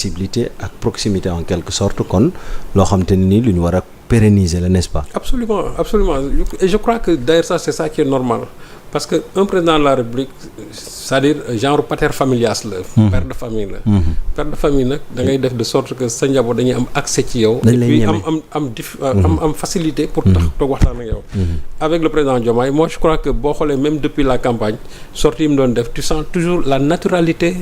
accessibilité ak proximité en quelque sorte kon loo xam te ne nii lu ñu war a pérenniser la, n'est-ce pas? Absolument, absolument. Et je crois que d'ailleurs ça c'est ça qui est normal. Parce que un président de la République, c'est-à-dire genre pater familias la. Père de famille la. Père de famille nag da ngay def de sorte que sa njaboot dañuy am accès ci yow. dañ lay ñeme et puis am facilité pour tax toog waxtaan ak yow. Avec le président Diomaye, moi je crois que boo xoolee même depuis la campagne sortie yi mu doon def tu sens toujours la naturalité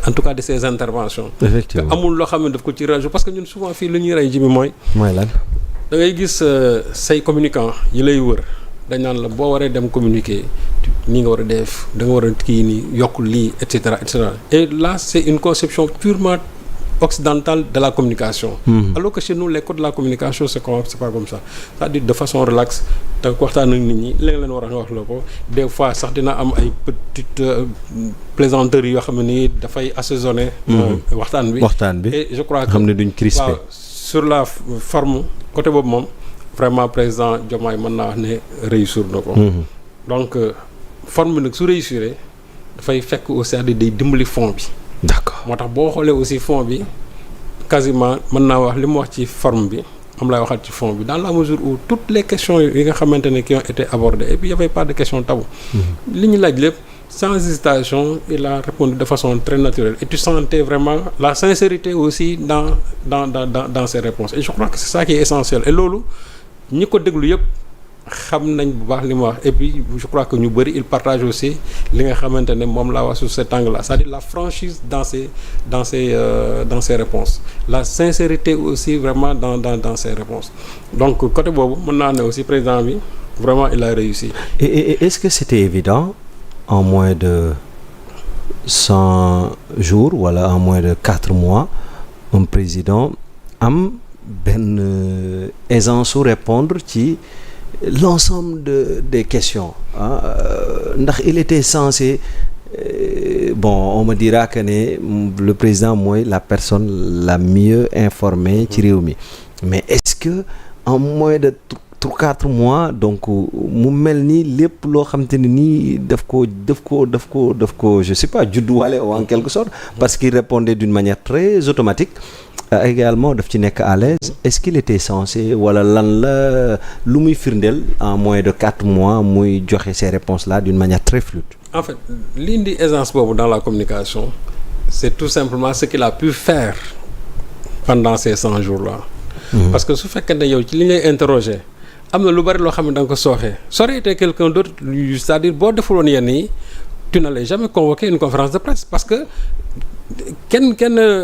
en tout cas de ses interventions. Effectivement te amul loo xam ne daf ko ci rajo parce que ñun souvent fii lu ñuy rey ji bi mooy lan da ngay gis say communicants yi lay wër. dañ naan la boo waree dem communiquer nii nga war a def da nga war a kii nii yokk lii et cetera et cetera et là c'est une conception purement occidentale de la communication. Alors que chez nous les codes de la communication c'est pas comme ça c'est-à-dire de façon relaxe da nga waxtaan ak nit ñi léegi leen war a wax la ko des fois sax dina am ay petites plaisanteries yoo xam ne nii dafay assaisonner. waxtaan bi et je crois que xam ne duñ crispé. sur la forme côté boobu moom. Vraiment président Diomaye mën naa wax ne réussir na ko. Donc forme bi nag su réussir dafay fekk aussi day dimbali fond bi. D'accord moo tax boo xoolee aussi fond bi quasiment mën naa wax li mu wax ci forme bi am lay waxaat ci fond bi dans la mesure où toutes les questions yi nga xamante ne qui ont été abordées et puis y avait pas de questions tabou. li ñu laaj lépp sans hésitation il a répondu de façon très naturelle et tu sentais vraiment la sincérité aussi dans ses réponses et je crois que c'est ça qui est essentiel et loolu. ñi ko déglu yëpp xam nañ bu baax li ma wax et puis je crois que ñu bëri il partage aussi li nga xamante ne moom laa wax sur cet angle là c'est-à-dire la franchise dans ses réponses la sincérité aussi vraiment dans ses réponses donc côté boobu mën naa ne aussi président bi vraiment il a réussi. Et est-ce que c'était évident en moins de 100 jours wala en moins de 4 mois un président am benn aisance su répondre ci l'ensemble des questions ndax il était censé bon on me dira que ne le président mooy la personne la mieux informée ci réew mi mais est-ce que en moins de 4 mois donc mu mel ni lépp loo xamante ne nii daf ko je sais pas judduwaale en quelque sorte parce qu'il répondait d'une manière très automatique également daf ci nekk à l'aise est-ce qu'il était censé wala lan la lu muy firndeel en moins de 4 mois muy joxe ces réponses là d'une manière très fluide. En fait li indi aisance boobu dans la communication c'est tout simplement ce qu'il a pu faire pendant ces 100 jours là. Parce que su fekkee ne yow ci li ngay interroger am na lu bari loo xam ne da nga ko sooxee ça aurait été quelqu'un d'autre c'est-à-dire boo defuloon yenn yi tu n'allais jamais convoquer une conférence de presse parce que kenn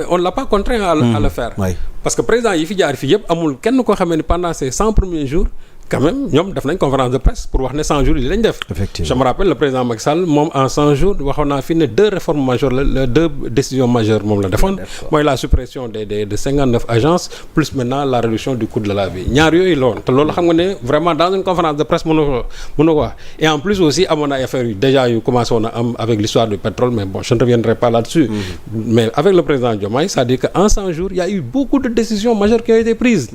on l'a pas contraint à le faire. Oui. Parce que président yi fi jaar fii yëpp amul kenn koo xamee ne pendant ces 100 premiers jours quand même ñoom def nañ conférence de presse pour wax ne 100 jours yi lañ def. Effectivement. Je me rappelle le président Macky Sall moom en 100 jours waxoon naa fi ne 2 réformes majeures la 2 décisions majeures moom la defoon. mooy la suppression de 59 agences plus maintenant la réduction du coût de la vie ñaar yooyu la woon te loolu xam nga ne vraiment dans une conférence de presse mën na ko wax et en plus aussi amoon na ay affaires yu déjà yu commencé woon a am avec l'histoire du pétrole mais bon je ne reviendrai pas là-dessus. Mais avec le président Diomaye c'est-à-dire que en 100 jours il y a eu beaucoup de décisions majeures qui ont été prises.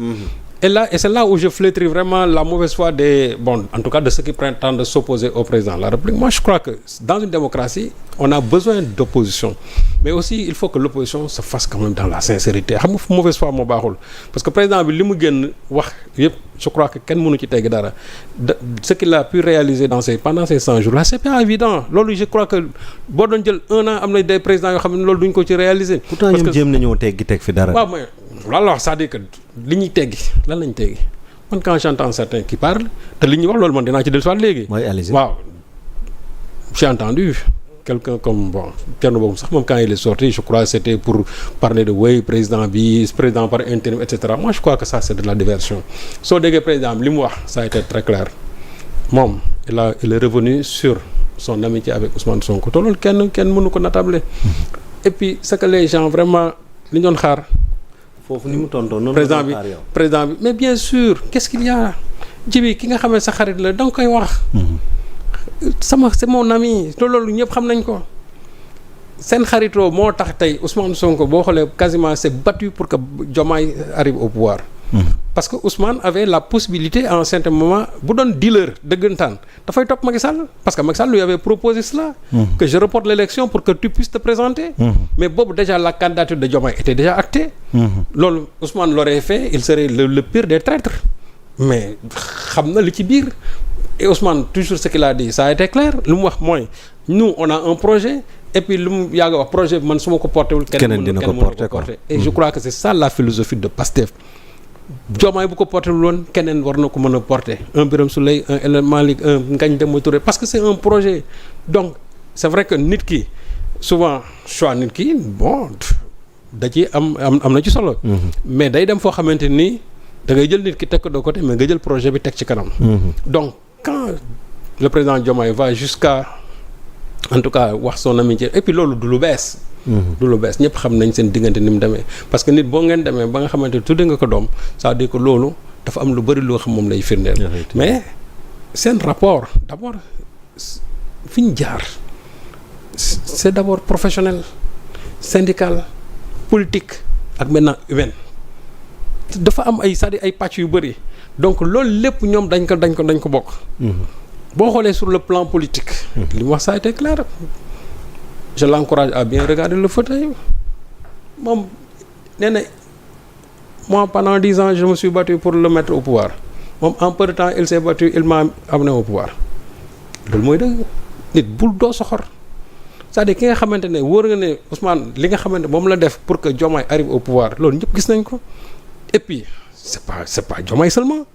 Et c'est là où je flétris vraiment la mauvaise foi en tout cas de ceux qui prétendent s'opposer au président de la République. Moi, je crois que dans une démocratie, on a besoin d'opposition. Mais aussi, il faut que l'opposition se fasse quand même dans la sincérité. Xam nga mauvaise foi moo baaxul parce que président bi li mu génn wax yëpp je crois que kenn mënu ci tegg dara ce qu'il a pu réaliser pendant ces 100 jours là c'est pas évident loolu je crois que boo doon jël 1 an am na des présidents yoo xam ne loolu duñ ko ci réaliser. Pourtant ñoom jéem nañoo teggi teg fi dara. waaw mais loolu la wax c'est-à-dire que li ñuy teggi lan lañ teggi man quand j'entends certains qui parlent te li ñuy wax loolu man dinaa ci dellusiwaat léegi. Oui, allez-y. waaw j'ai entendu quelqu'un comme Thierno boobu sax moom quand il est sorti je crois c'était pour parler de président par intérim et cetera moi je crois que ça c'est de la diversion soo déggee président bi li mu wax ça a été très clair moom il est revenu sur son amitié avec Ousmane Sonko te loolu kenn mënu ko natable et puis c'est que les gens vraiment li ñu doon xaar. foofu ni mu tontoon noonu président bi mais bien sûr qu'est-ce qu'il y a jibi ki nga xam ne sa xarit la da nga koy wax. c'est mon ami te loolu ñëpp xam nañ ko seen xaritoo moo tax tey Ousmane Sonko boo xoolee quasiment c'est battu pour que Diomaye arrive au pouvoir. parce que Ousmane avait la possibilité à un certain moment bu doon dealer dëggantaan dafay topp Macky Sall parce que Macky Sall lui avait proposé cela. Que je reporte l'élection pour que tu puisses te présenter. Mais boobu déjà la candidature de Diomaye était déjà actée. Loolu Ousmane l'aurait fait il serait le pire des traîtres. Mais xam na li ci biir et Ousmane toujours ce qu'il a dit ça a été clair lu mu wax mooy nous on a un projet et puis lu mu yàgg wax projet bi man su ma ko porté wul. keneen dina ko porté quoi et je crois que c'est ça la philosophie de Pastef. Diomaye bu ko porté wul woon keneen war na ko mën a porté un Birame Souleye un El Malick un Ngagne Demba Touré parce que c'est un projet donc c'est vrai que nit ki souvent choix nit ki bon da ci am na ci solo. mais day dem foo xamante ni da ngay jël nit ki teg ko de côté mais nga jël projet bi teg ci kanam. donc quand le président Diomaye va jusqu'à en tout cas wax son amitié et puis loolu du lu bees. du lu bees ñëpp xam nañ seen diggante ni mu demee parce que nit boo ngeen demee ba nga xamante ni tudde nga ko doom c'est-à-dire que loolu dafa am lu bëri loo xam moom lay firndeel. mais seen rapport d'abord fi ñu jaar c'est d'abord professionnel syndical politique ak maintenant humain dafa am ay c'est-à-dire ay pàcc yu bëri donc loolu lépp ñoom dañ ko bokk. boo xoolee sur le plan politique. li mu wax ça a été clair. je l'encourage à bien regarder le fauteuil moom nee na moi pendant 10 ans je me suis battu pour le mettre au pouvoir moom en peu de temps il s'est battu il m'a amené au pouvoir loolu mooy dëgg nit bul doo soxor c'est-à-dire ki nga xamante ne wóor nga ne Ousmane li nga xamante moom la def pour que Diomaye arrive au pouvoir loolu ñëpp gis nañ ko et puis c'est pas Diomaye seulement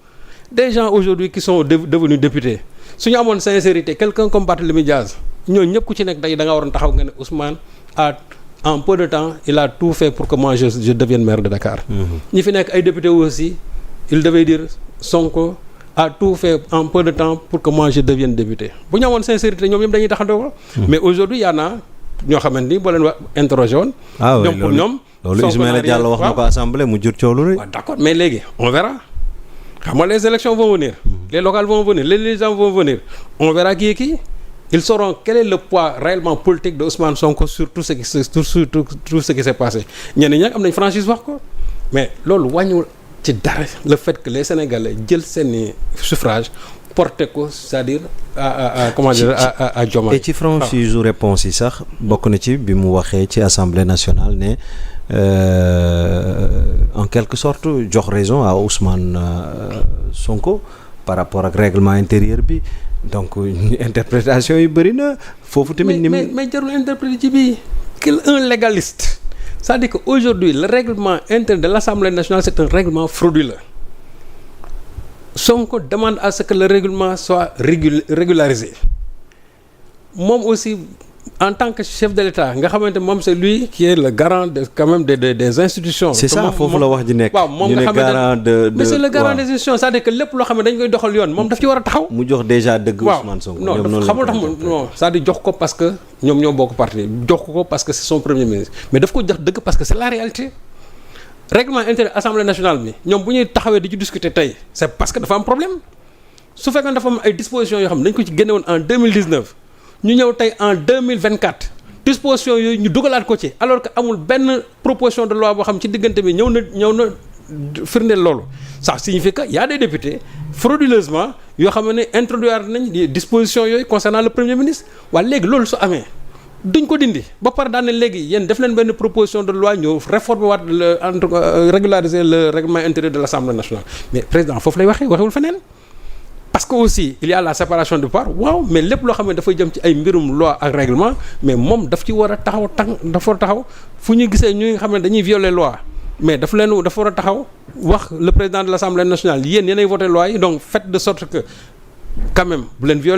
des gens aujourd'hui qui sont devenus députés su ñu amoon sincérité quelqu'un comme Barthélémy Diaz ñooñu ñëpp ku ci nekk day da nga waroon taxaw nga ne Ousmane en peu de temps il a tout fait pour que moi je devienne maire de Dakar. ñi fi nekk ay députés aussi il devait dire Sonko a tout fait en peu de temps pour que moi je devienne député bu ñu amoon sincérité ñoom ñëpp dañuy taxandoo ko. mais aujourd'hui y en a ñoo xamante ni boo leen wax interrogé woon. ñoom pour ñoom. loolu Ismaïla Diallo wax na ko assemblée mu jur coow lu rëy. waaw d'accord mais léegi on verra. xam nga les élections vont venir. les locales vont venir les législatives vont venir on verra qui est qui. Ils sauront quel est le poids réellement politique de Ousmane Sonko sur tout ce qui s'est passé ñenn ñi nag am nañ franchise wax ko mais loolu wàññiwul ci dara le fait que les Sénégalais jël seeni suffrage porté ko c'est-à-dire comment dire à Diomaye. et ci franchise réponse yi sax bokk na ci bi mu waxee ci Assemblée nationale ne en quelque sorte jox raison à Ousmane Sonko par rapport ak règlement intérieur bi. donc interprétation yi bëri na foofu tamit. mais jarul interpréter ci bii un légaliste c'est-à-dire que aujourd'hui le règlement intérieur de l'Assemblée nationale c'est un règlement frauduleux Sonko demande à ce que le règlement soit régularisé moom aussi en tant que chef de l'État nga xamante moom c'est lui qui est le garant de quand même des institutions. c'est ça foofu la wax ji nekk. waaw moom nga xamante mais c'est le garant des institutions c'est-à-dire que lépp loo xam ne dañ koy doxal yoon moom daf ci war a taxaw. mu jox déjà dëgg Ousmane Sonko. non xamul tax non c'est-à-dire jox ko parce que ñoom ñoo bokk parti jox ko parce que c'est son premier ministre mais daf ko jox dëgg parce que c'est la réalité. règlement intérieur Assemblée nationale bi ñoom bu ñuy taxawee di ci discuter tey c'est parce que dafa am problème su fekkee dafa am ay dispositions yoo xam ne dañ ko ci génne woon en 2019 ñu ñëw tey en 2024 disposition yooyu ñu dugalaat ko ci alors que amul benn proposition de loi boo xam ci diggante bi ñëw na firndeel loolu ça signifie que y a des députés frauduleusement yoo xam ne introduire nañ des dispositions yooyu concernant le premier ministre waaye léegi loolu su amee duñ ko dindi ba pare daan ne léegi yéen def leen benn proposition de loi ñëw réformer waat régulariser le règlement intérieur de l'Assemblée nationale mais président foofu lay waxewul feneen. parce que aussi il y a la séparation du pouvoir waaw mais lépp loo xam ne dafay jëm ci ay mbirum loi ak règlement mais moom daf ci war a taxaw fu ñu gisee ñu nga xam ne dañuy violer loi mais dafa war a taxaw wax le président de l'Assemblée nationale yéen yéenay voté loi yi donc faites de sorte que quand même bu leen violer